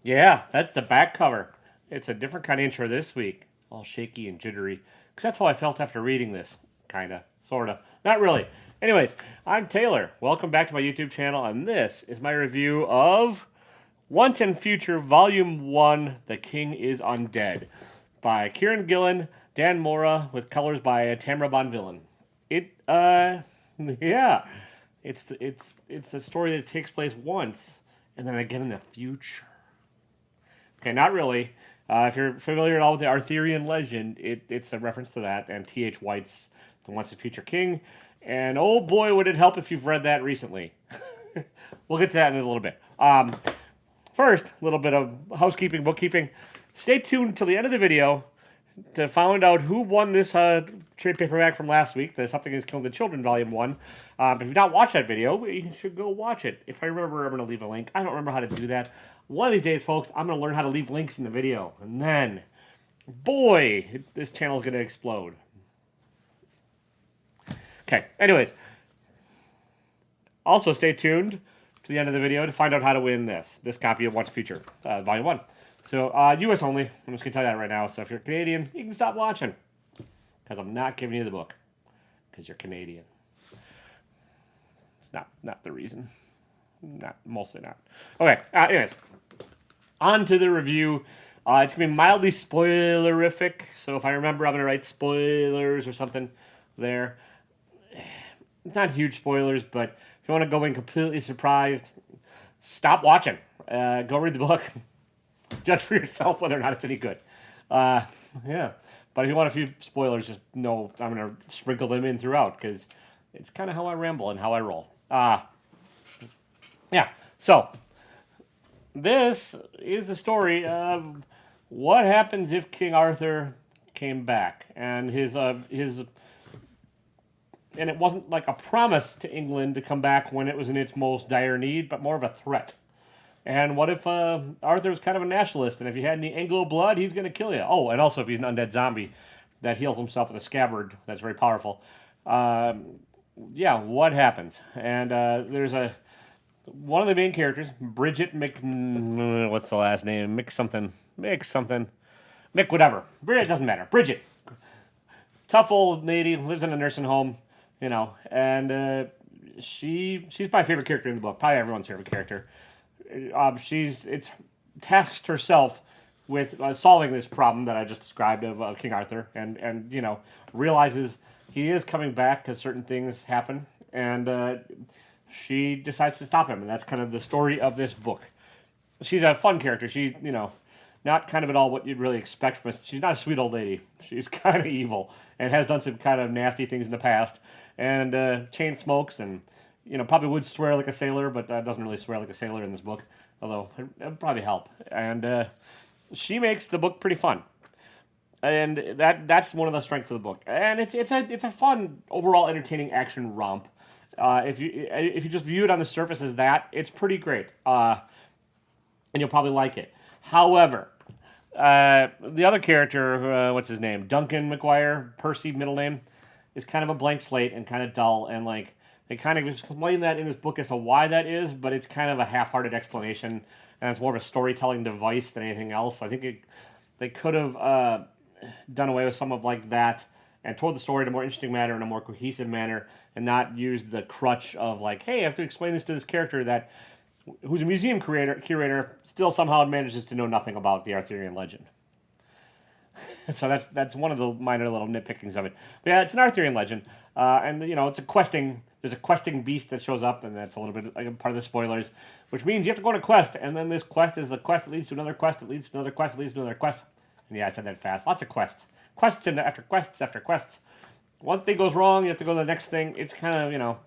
Yeah, that's the back cover. It's a different kind of intro this week. All shaky and jittery. Because that's how I felt after reading this. Kinda. Sorta. Not really. Anyways, I'm Taylor. Welcome back to my YouTube channel, and this is my review of Once and Future Volume 1, The King is Undead, by Kieron Gillen, Dan Mora, with colors by Tamra Bonvillain. Yeah. It's a story that takes place once, and then again in the future. Okay, not really. If you're familiar at all with the Arthurian legend, it's a reference to that, and T.H. White's The Once and Future King. And oh boy, would it help if you've read that recently. We'll get to that in a little bit. First, a little bit of housekeeping, bookkeeping. Stay tuned till the end of the video to find out who won this trade paperback from last week, the Something Is Killing the Children, Volume 1. If you've not watched that video, you should go watch it. If I remember, I'm going to leave a link. I don't remember how to do that. One of these days, folks, I'm going to learn how to leave links in the video. And then, boy, this channel is going to explode. Okay, anyways. Also, stay tuned to the end of the video to find out how to win this copy of Once Future, Volume 1. So, US only. I'm just going to tell you that right now. So, if you're Canadian, you can stop watching. Because I'm not giving you the book. Because you're Canadian. It's not the reason. Mostly not. Okay, anyways. On to the review. It's going to be mildly spoilerific. So, if I remember, I'm going to write spoilers or something there. It's not huge spoilers, but if you want to go in completely surprised, stop watching. Go read the book. Judge for yourself whether or not it's any good. Yeah. But if you want a few spoilers, just know I'm going to sprinkle them in throughout because it's kind of how I ramble and how I roll. Yeah. So, this is the story of what happens if King Arthur came back and his and it wasn't like a promise to England to come back when it was in its most dire need, but more of a threat. And what if Arthur's kind of a nationalist, and if he had any Anglo blood, he's going to kill you. Oh, and also if he's an undead zombie that heals himself with a scabbard that's very powerful. Yeah, what happens? And there's one of the main characters, Bridget what's the last name? Mick whatever. Bridget doesn't matter. Bridget, tough old lady, lives in a nursing home, and she's my favorite character in the book. Probably everyone's favorite character. It's tasked herself with solving this problem that I just described of King Arthur, and realizes he is coming back because certain things happen, and she decides to stop him, and that's kind of the story of this book. She's a fun character. She's not kind of at all what you'd really expect from us. She's not a sweet old lady. She's kind of evil and has done some kind of nasty things in the past, and chain smokes and. Probably would swear like a sailor, but doesn't really swear like a sailor in this book, although it would probably help. And she makes the book pretty fun, and that's one of the strengths of the book. And it's a fun, overall entertaining action romp. If you just view it on the surface as that, it's pretty great, and you'll probably like it. However, the other character, what's his name, Duncan McGuire, Percy middle name, is kind of a blank slate and kind of dull and like. They kind of explain that in this book as to why that is, but it's kind of a half-hearted explanation, and it's more of a storytelling device than anything else. I think they could have done away with some of like that and told the story in a more interesting manner, in a more cohesive manner, and not use the crutch of like, hey, I have to explain this to this character who's a museum curator, still somehow manages to know nothing about the Arthurian legend. So that's one of the minor little nitpickings of it. But yeah, it's an Arthurian legend, and it's a questing. There's a questing beast that shows up, and that's a little bit like part of the spoilers, which means you have to go on a quest, and then this quest is the quest that leads to another quest that leads to another quest that leads to another quest. And yeah, I said that fast. Lots of quests, after quests after quests. One thing goes wrong, you have to go to the next thing. It's kind of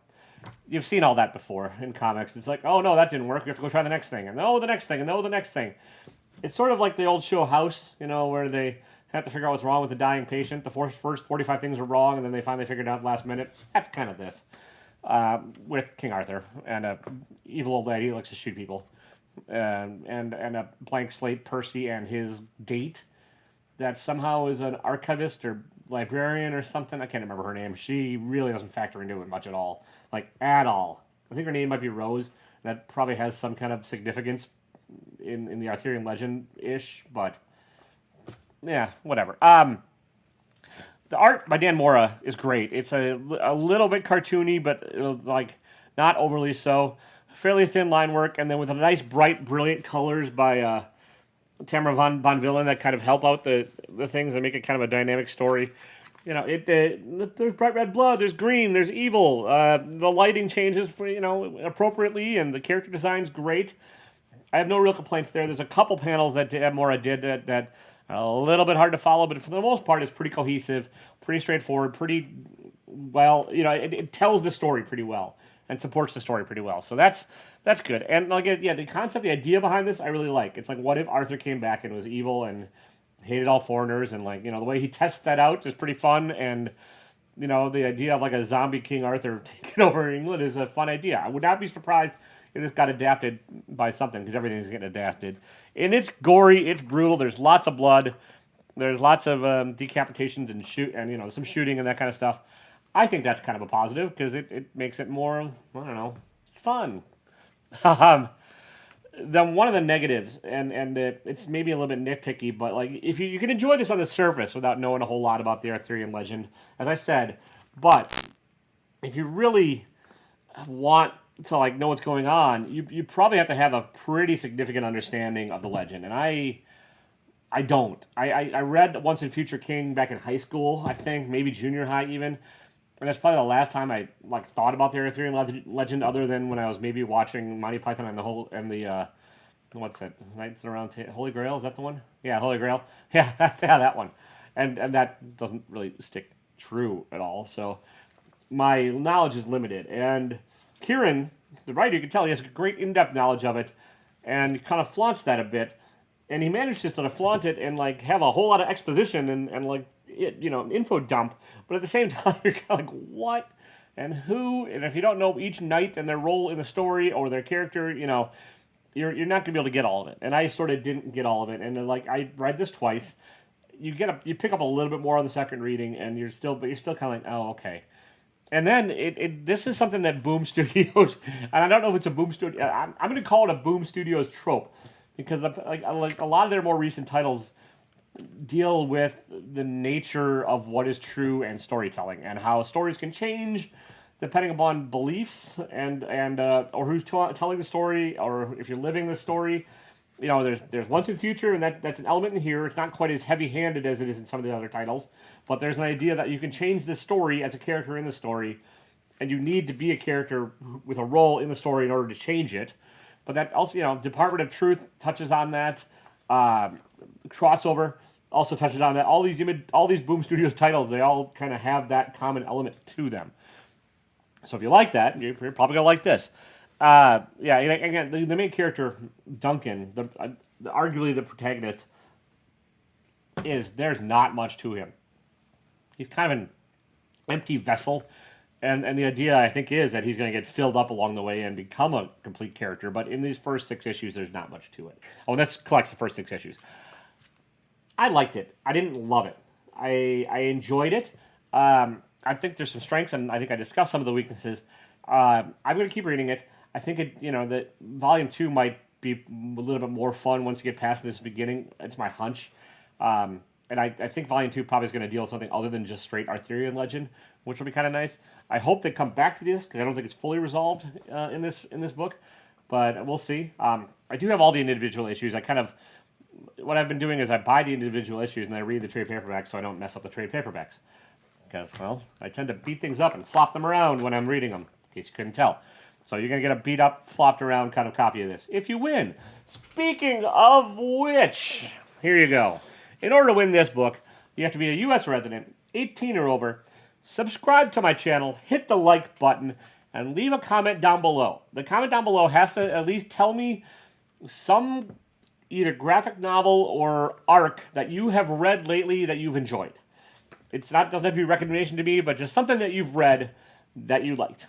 you've seen all that before in comics. It's like, oh no, that didn't work. You have to go try the next thing, and oh the next thing, and oh the next thing. It's sort of like the old show House, where they have to figure out what's wrong with the dying patient. The first 45 things are wrong, and then they finally figured it out last minute. That's kind of this. With King Arthur and a evil old lady who likes to shoot people, and a blank slate Percy and his date that somehow is an archivist or librarian or something. I can't remember her name. She really doesn't factor into it much at all. Like, at all. I think her name might be Rose. That probably has some kind of significance in the Arthurian legend-ish, but yeah, whatever. The art by Dan Mora is great. It's a little bit cartoony, but like not overly so. Fairly thin line work, and then with a nice, bright, brilliant colors by Tamra Bonvillain that kind of help out the things and make it kind of a dynamic story. You know, there's bright red blood, there's green, there's evil. The lighting changes for appropriately, and the character design's great. I have no real complaints there. There's a couple panels that Mora did that are a little bit hard to follow, but for the most part, it's pretty cohesive, pretty straightforward, pretty well. It tells the story pretty well and supports the story pretty well. So that's good. And the concept, the idea behind this, I really like. It's like, what if Arthur came back and was evil and hated all foreigners, and the way he tests that out is pretty fun. And the idea of like a zombie King Arthur taking over England is a fun idea. I would not be surprised if this got adapted by something, because everything's getting adapted. And it's gory, it's brutal. There's lots of blood. There's lots of decapitations and some shooting and that kind of stuff. I think that's kind of a positive because it makes it more, I don't know, fun. Then one of the negatives, and it's maybe a little bit nitpicky, but if you can enjoy this on the surface without knowing a whole lot about the Arthurian legend, as I said, but if you really want to know what's going on, you probably have to have a pretty significant understanding of the legend, and I don't. I read Once and Future King back in high school, I think, maybe junior high even. And that's probably the last time I thought about the Arthurian legend, other than when I was maybe watching Monty Python and the what's it? Knights Around Holy Grail, is that the one? Yeah, Holy Grail. Yeah, that one. And that doesn't really stick true at all. So my knowledge is limited. And Kieron, the writer, you can tell he has a great in-depth knowledge of it, and kind of flaunts that a bit. And he managed to sort of flaunt it and have a whole lot of exposition and an info dump. But at the same time, you're kind of like, what and who? And if you don't know each knight and their role in the story or their character, you're not going to be able to get all of it. And I sort of didn't get all of it. And I read this twice. You pick up a little bit more on the second reading, and you're still kind of like, oh, okay. And then this is something that Boom Studios, and I don't know if it's a Boom Studio. I'm going to call it a Boom Studios trope, because a lot of their more recent titles deal with the nature of what is true and storytelling, and how stories can change depending upon beliefs and or who's telling the story, or if you're living the story. There's Once in Future, and that's an element in here. It's not quite as heavy-handed as it is in some of the other titles, but there's an idea that you can change the story as a character in the story, and you need to be a character with a role in the story in order to change it. But that also, Department of Truth touches on that. Crossover also touches on that. All these Boom Studios titles, they all kind of have that common element to them. So if you like that, you're probably going to like this. And again, the main character, Duncan, arguably the protagonist, there's not much to him. He's kind of an empty vessel, and the idea, I think, is that he's going to get filled up along the way and become a complete character, but in these first 6 issues, there's not much to it. Oh, and this collects the first 6 issues. I liked it. I didn't love it. I enjoyed it. I think there's some strengths, and I think I discussed some of the weaknesses. I'm going to keep reading it. I think that Volume 2 might be a little bit more fun once you get past this beginning. It's my hunch. And I think Volume 2 probably is going to deal with something other than just straight Arthurian legend, which will be kind of nice. I hope they come back to this, because I don't think it's fully resolved in this book. But we'll see. I do have all the individual issues. What I've been doing is I buy the individual issues and I read the trade paperbacks so I don't mess up the trade paperbacks. Because, I tend to beat things up and flop them around when I'm reading them, in case you couldn't tell. So you're going to get a beat up, flopped around kind of copy of this, if you win. Speaking of which, here you go. In order to win this book, you have to be a U.S. resident, 18 or over, subscribe to my channel, hit the like button, and leave a comment down below. The comment down below has to at least tell me some either graphic novel or arc that you have read lately that you've enjoyed. Doesn't have to be a recommendation to me, but just something that you've read that you liked.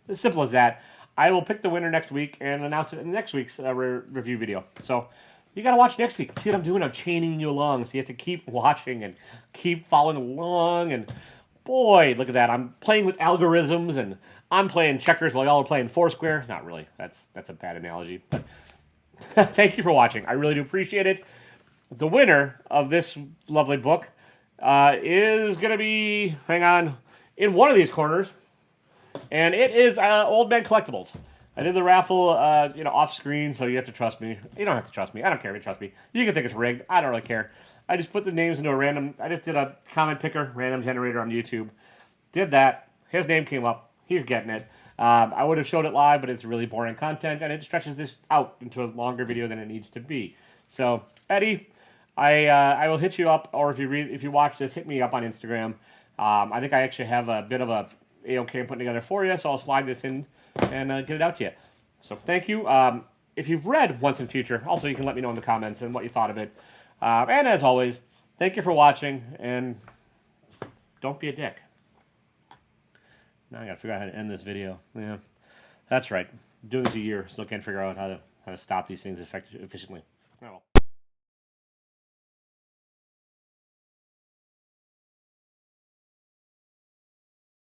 As simple as that. I will pick the winner next week and announce it in next week's review video. So you got to watch next week. See what I'm doing? I'm chaining you along. So you have to keep watching and keep following along. And boy, look at that. I'm playing with algorithms, and I'm playing checkers while y'all are playing Foursquare. Not really. That's a bad analogy. But Thank you for watching. I really do appreciate it. The winner of this lovely book is going to be, hang on, in one of these corners. And it is Old Man Collectibles. I did the raffle, off screen, so you have to trust me. You don't have to trust me. I don't care if you trust me. You can think it's rigged. I don't really care. I just put the names into a random. I just did a comment picker, random generator on YouTube. Did that. His name came up. He's getting it. I would have showed it live, but it's really boring content, and it stretches this out into a longer video than it needs to be. So, Eddie, I will hit you up, or if you watch this, hit me up on Instagram. I think I actually have a bit of a A-OK I'm putting together for you, so I'll slide this in and get it out to you. So thank you. If you've read Once and Future, also you can let me know in the comments and what you thought of it. And as always, thank you for watching, and don't be a dick. Now I gotta figure out how to end this video. Yeah, that's right. I'm doing this a year, still can't figure out how to stop these things efficiently. Oh well.